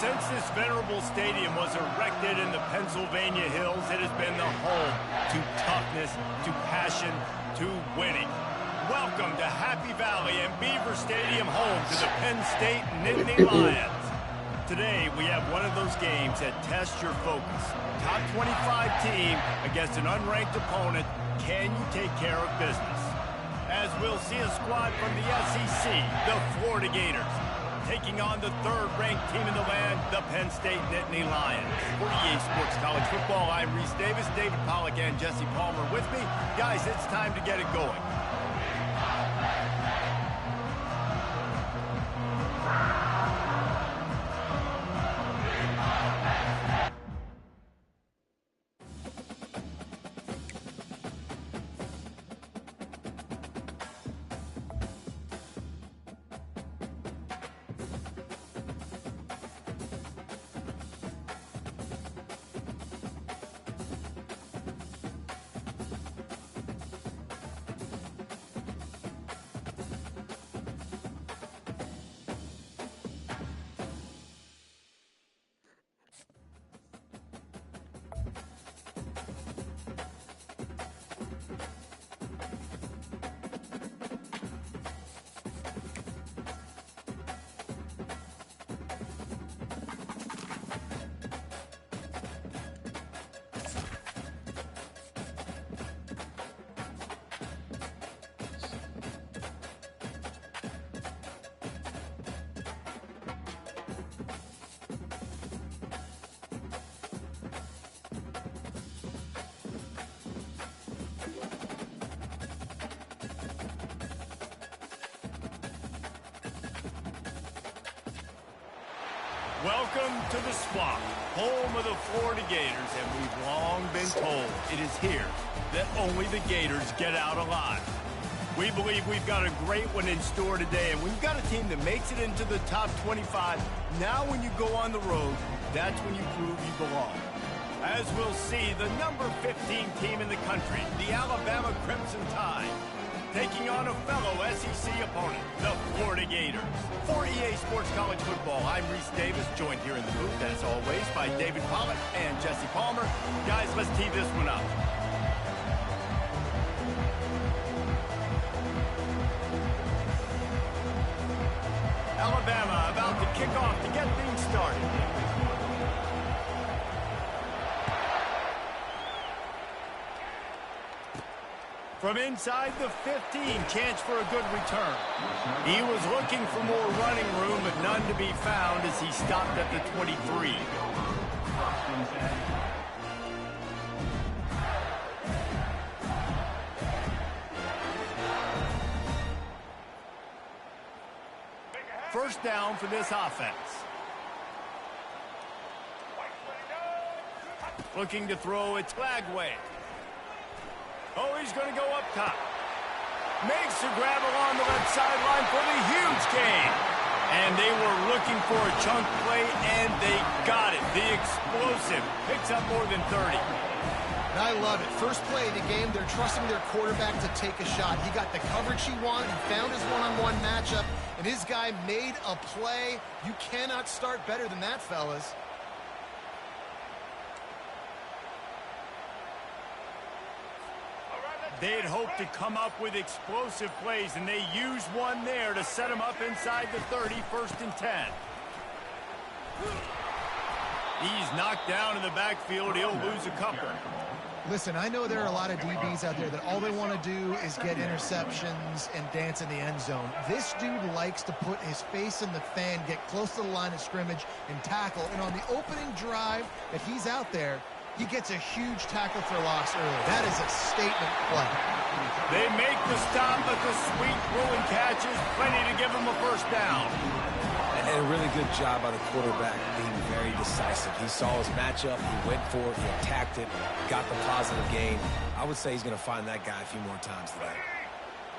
Since this venerable stadium was erected in the Pennsylvania Hills, it has been the home to toughness, to passion, to winning. Welcome to Happy Valley and Beaver Stadium, home to the Penn State Nittany Lions. Today, we have one of those games that tests your focus. Top 25 team against an unranked opponent. Can you take care of business? As we'll see a squad from the SEC, the Florida Gators, taking on the third-ranked team in the land, the Penn State Nittany Lions. For EA Sports College Football, I'm Reese Davis, David Pollack, and Jesse Palmer with me. Guys, it's time to get it going. Welcome to the Swamp, home of the Florida Gators, and we've long been told it is here that only the Gators get out alive. We believe we've got a great one in store today, and we've got a team that makes it into the top 25. Now when you go on the road, that's when you prove you belong. As we'll see, the number 15 team in the country, the Alabama Crimson Tide, taking on a fellow SEC opponent, the Florida Gators. For EA Sports College Football, I'm Reese Davis, joined here in the booth, as always, by David Pollack and Jesse Palmer. Guys, let's tee this one up. Alabama about to kick off to get things started. From inside the 15, chance for a good return. He was looking for more running room, but none to be found as he stopped at the 23. First down for this offense. Looking to throw, it's Lagway. Oh, he's going to go up top. Makes the grab along the left sideline for the huge gain. And they were looking for a chunk play, and they got it. The explosive picks up more than 30. I love it. First play of the game, they're trusting their quarterback to take a shot. He got the coverage he wanted. He found his one-on-one matchup, and his guy made a play. You cannot start better than that, fellas. They had hoped to come up with explosive plays, and they used one there to set them up inside the 30, 1st and 10. He's knocked down in the backfield. He'll lose a couple. Listen, I know there are a lot of DBs out there that all they want to do is get interceptions and dance in the end zone. This dude likes to put his face in the fan, get close to the line of scrimmage, and tackle. And on the opening drive that he's out there, he gets a huge tackle for loss early. That is a statement play. They make the stop, but the sweet throwing catch is plenty to give him a first down. And a really good job by the quarterback being very decisive. He saw his matchup, he went for it, he attacked it, got the positive gain. I would say he's going to find that guy a few more times today.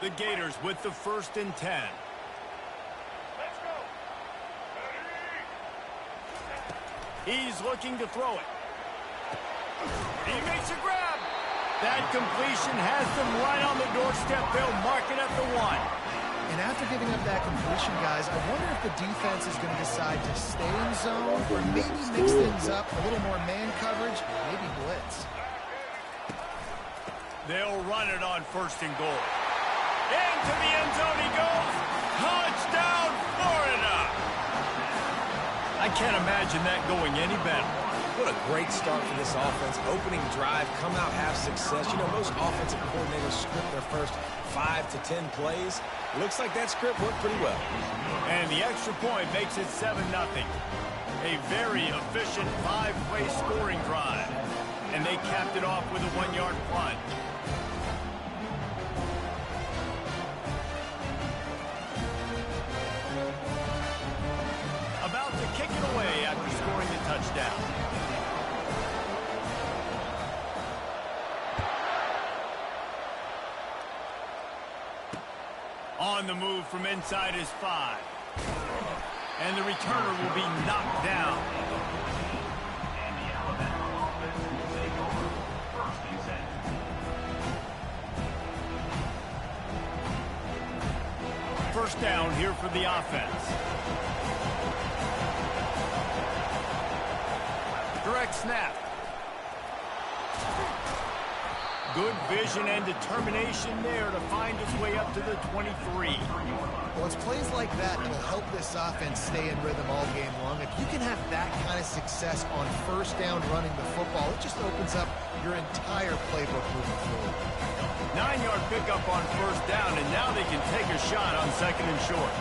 The Gators with the 1st and 10. Let's go. He's looking to throw it. He makes a grab. That completion has them right on the doorstep. They'll mark it at the 1. And after giving up that completion, guys, I wonder if the defense is going to decide to stay in zone or maybe mix things up, a little more man coverage, maybe blitz. They'll run it on 1st and goal. Into the end zone he goes. Touchdown, Florida! I can't imagine that going any better. What a great start for this offense. Opening drive, come out, have success. You know, most offensive coordinators script their first 5 to 10 plays. Looks like that script worked pretty well. And the extra point makes it 7-0. A very efficient 5-play scoring drive. And they capped it off with a 1-yard punt. About to kick it away after scoring the touchdown. On the move from inside his 5. And the returner will be knocked down. First down here for the offense. Direct snap. Good vision and determination there to find his way up to the 23. Well, it's plays like that that will help this offense stay in rhythm all game long. If you can have that kind of success on first down running the football, it just opens up your entire playbook moving forward. 9-yard pickup on first down, and now they can take a shot on 2nd and short.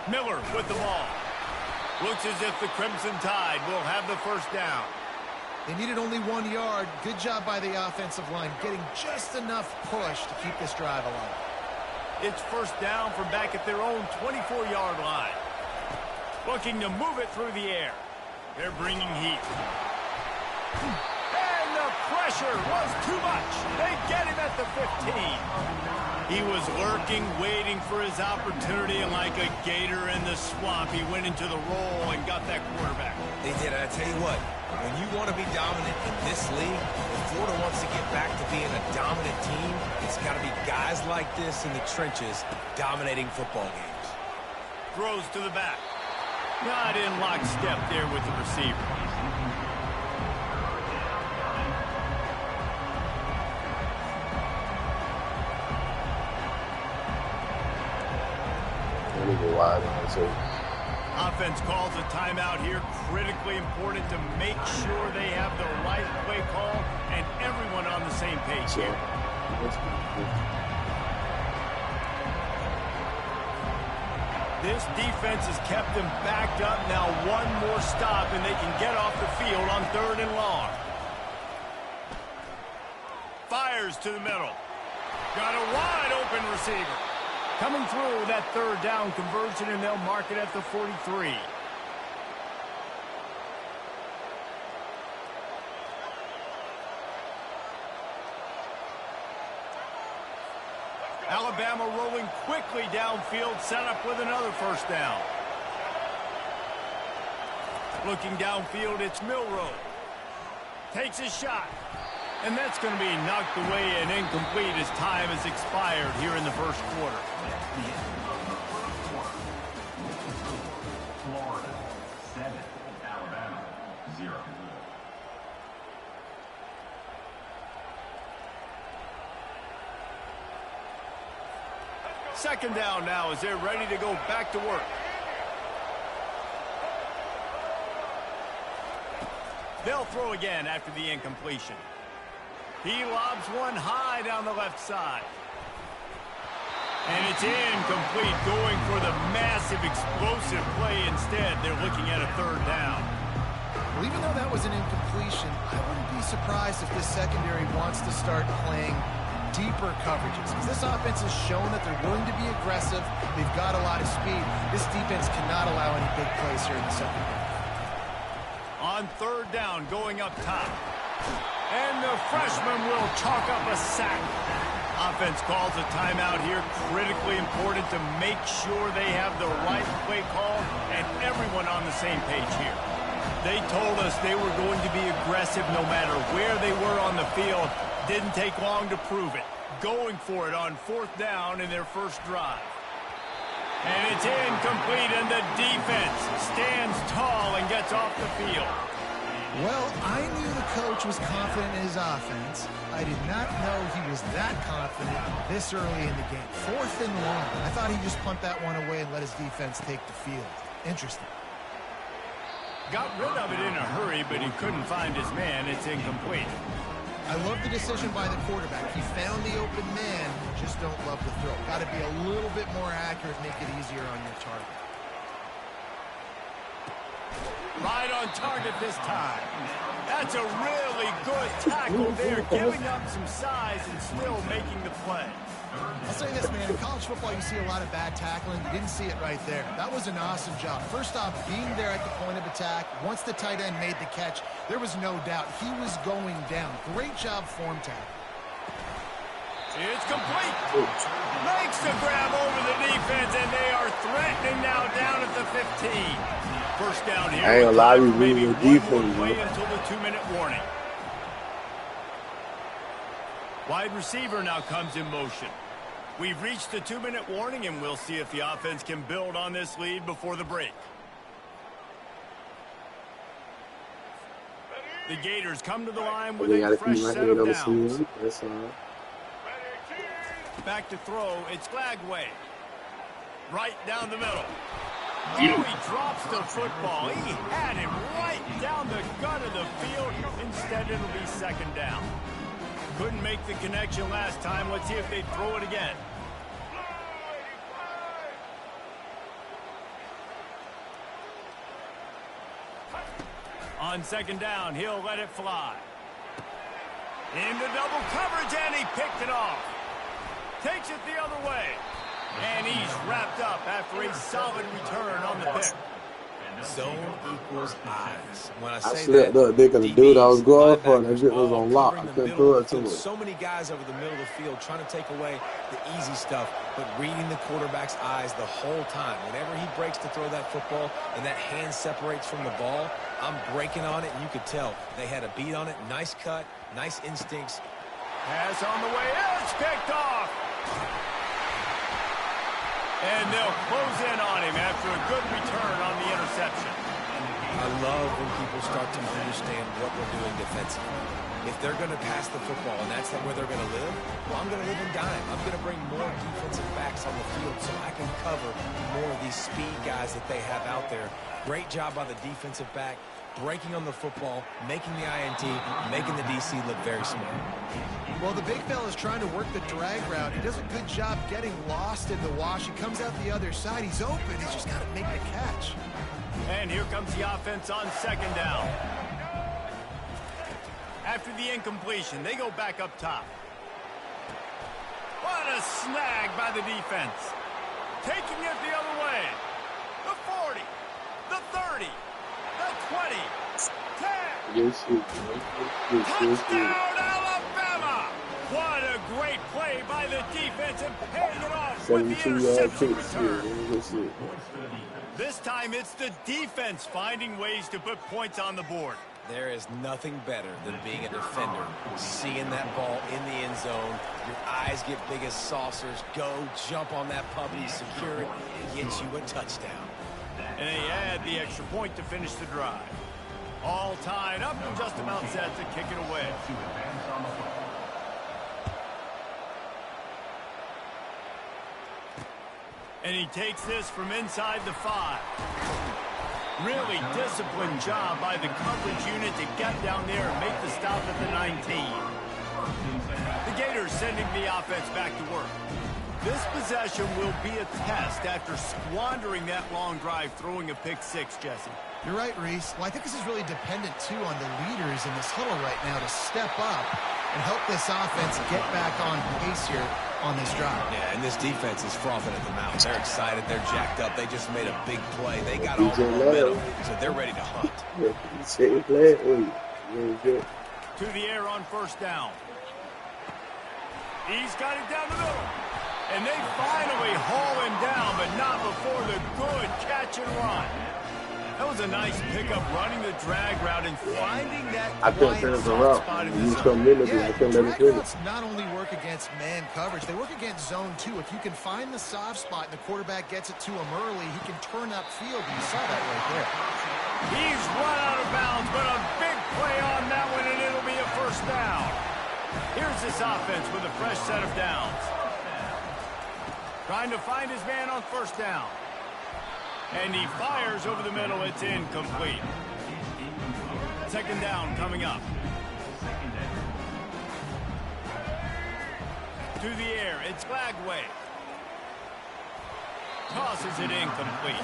Miller with the ball. Looks as if the Crimson Tide will have the first down. They needed only 1 yard. Good job by the offensive line, getting just enough push to keep this drive alive. It's first down from back at their own 24-yard line. Looking to move it through the air. They're bringing heat. And the pressure was too much. They get him at the 15. He was lurking, waiting for his opportunity, and like a gator in the swamp, he went into the roll and got that quarterback. They did, and I tell you what, when you want to be dominant in this league, if Florida wants to get back to being a dominant team, it's got to be guys like this in the trenches dominating football games. Throws to the back. Not in lockstep there with the receiver. Offense calls a timeout here. Critically important to make sure they have the right play call and everyone on the same page here. This defense has kept them backed up. Now one more stop and they can get off the field on 3rd and long. Fires to the middle. Got a wide open receiver. Coming through that 3rd down conversion, and they'll mark it at the 43. Alabama rolling quickly downfield, set up with another first down. Looking downfield, it's Milroe. Takes a shot. And that's going to be knocked away and incomplete as time has expired here in the first quarter. Florida 7, Alabama 0. Second down now as they're ready to go back to work. They'll throw again after the incompletion. He lobs one high down the left side. And it's incomplete, going for the massive explosive play instead. They're looking at a third down. Well, even though that was an incompletion, I wouldn't be surprised if this secondary wants to start playing deeper coverages. Because this offense has shown that they're willing to be aggressive. They've got a lot of speed. This defense cannot allow any big plays here in the secondary. On third down, going up top. And the freshman will chalk up a sack. Offense calls a timeout here. Critically important to make sure they have the right play call and everyone on the same page here. They told us they were going to be aggressive no matter where they were on the field. Didn't take long to prove it. Going for it on fourth down in their first drive. And it's incomplete, and the defense stands tall and gets off the field. Well, I knew the coach was confident in his offense. I did not know he was that confident this early in the game. 4th and 1. I thought he'd just punt that one away and let his defense take the field. Interesting. Got rid of it in a hurry, but he couldn't find his man. It's incomplete. I love the decision by the quarterback. He found the open man, just don't love the throw. Got to be a little bit more accurate, make it easier on your target. Right on target this time. That's a really good tackle there, giving up some size and still making the play. I'll say this, man. In college football, you see a lot of bad tackling. You didn't see it right there. That was an awesome job. First off, being there at the point of attack. Once the tight end made the catch, there was no doubt he was going down. Great job form tackle. It's complete. Makes the grab over the defense, and they are threatening now down at the 15. First down here. I ain't gonna lie, we maybe really one defense, more play bro. until the 2-minute warning. Wide receiver now comes in motion. We've reached the 2-minute warning, and we'll see if the offense can build on this lead before the break. The Gators come to the line with They a gotta fresh keep my set head of on the downs. field. That's all. Back to throw, it's Glagway. Right down the middle. Oh, he drops the football. He had him right down the gut of the field. Instead, it'll be second down. Couldn't make the connection last time. Let's see if they throw it again. On second down, he'll let it fly. Into double coverage, and he picked it off. Takes it the other way. And he's wrapped up after a solid return on the pick. Zone equals eyes. When I I say slipped that, up, nigga. The dude I was going for, that linebackers shit was all on lock. I covering the couldn't middle throw of it the to field. him. So many guys over the middle of the field trying to take away the easy stuff, but reading the quarterback's eyes the whole time. Whenever he breaks to throw that football and that hand separates from the ball, I'm breaking on it, and you could tell they had a beat on it. Nice cut, nice instincts. Pass on the way. It's picked off. And they'll close in on him after a good return on the interception. I love when people start to understand what we're doing defensively. If they're going to pass the football and that's where they're going to live, well, I'm going to live in dime. I'm going to bring more defensive backs on the field so I can cover more of these speed guys that they have out there. Great job by the defensive back, breaking on the football, making the INT, making the DC look very smart. Well, the big fella's trying to work the drag route. He does a good job getting lost in the wash. He comes out the other side. He's open. He's just got to make the catch. And here comes the offense on second down. After the incompletion, they go back up top. What a snag by the defense. Taking it the other way. The 40, the 30, the 20, 10. Good shit, bro. Good shit. Touchdown, Alabama! What a great play by the defense and paying it off with the 72-yard interception kicks. return. Yeah, good shit. This time it's the defense finding ways to put points on the board. There is nothing better than being a defender, seeing that ball in the end zone, your eyes get big as saucers, go jump on that puppy, secure it, and get you a touchdown. And they add the extra point to finish the drive. All tied up and just about set to kick it away. And he takes this from inside the 5. Really disciplined job by the coverage unit to get down there and make the stop at the 19. The Gators sending the offense back to work. This possession will be a test after squandering that long drive, throwing a pick six, Jesse. You're right, Reese. Well, I think this is really dependent, too, on the leaders in this huddle right now to step up and help this offense get back on pace here on this drive. Yeah, and this defense is frothing at the mouth. They're excited. They're jacked up. They just made a big play. They got all the momentum, so they're ready to hunt. To the air on first down. He's got it down the middle. And they finally haul him down, but not before the good catch and run. That was a nice pickup, running the drag route and finding that quiet spot in the zone. Drag routes not only work against man coverage, they work against zone too. If you can find the soft spot and the quarterback gets it to him early, he can turn upfield. You saw that right there. He's run out of bounds, but a big play on that one, and it'll be a first down. Here's this offense with a fresh set of downs. Trying to find his man on first down. And he fires over the middle. It's incomplete. Second down coming up. To the air. It's Flagway. Tosses it incomplete.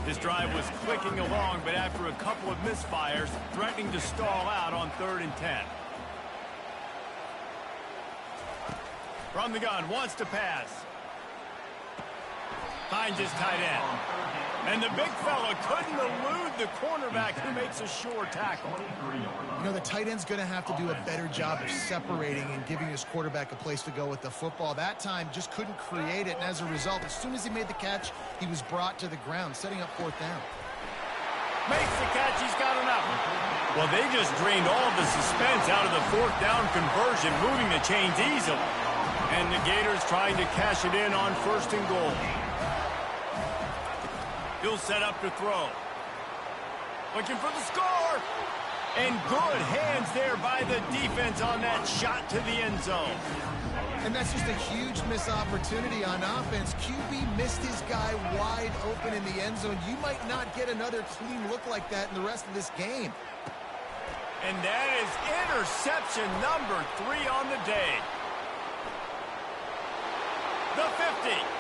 This drive was clicking along, but after a couple of misfires, threatening to stall out on 3rd and 10. From the gun, wants to pass. Finds his tight end. And the big fella couldn't elude the cornerback who makes a sure tackle. You know, the tight end's going to have to do a better job of separating and giving his quarterback a place to go with the football. That time just couldn't create it, and as a result, as soon as he made the catch, he was brought to the ground, setting up 4th down. Makes the catch, he's got enough. Well, they just drained all the suspense out of the 4th down conversion, moving the chains easily. And the Gators trying to cash it in on 1st and goal. He'll set up to throw. Looking for the score. And good hands there by the defense on that shot to the end zone. And that's just a huge missed opportunity on offense. QB missed his guy wide open in the end zone. You might not get another clean look like that in the rest of this game. And that is interception number 3 on the day. The 50.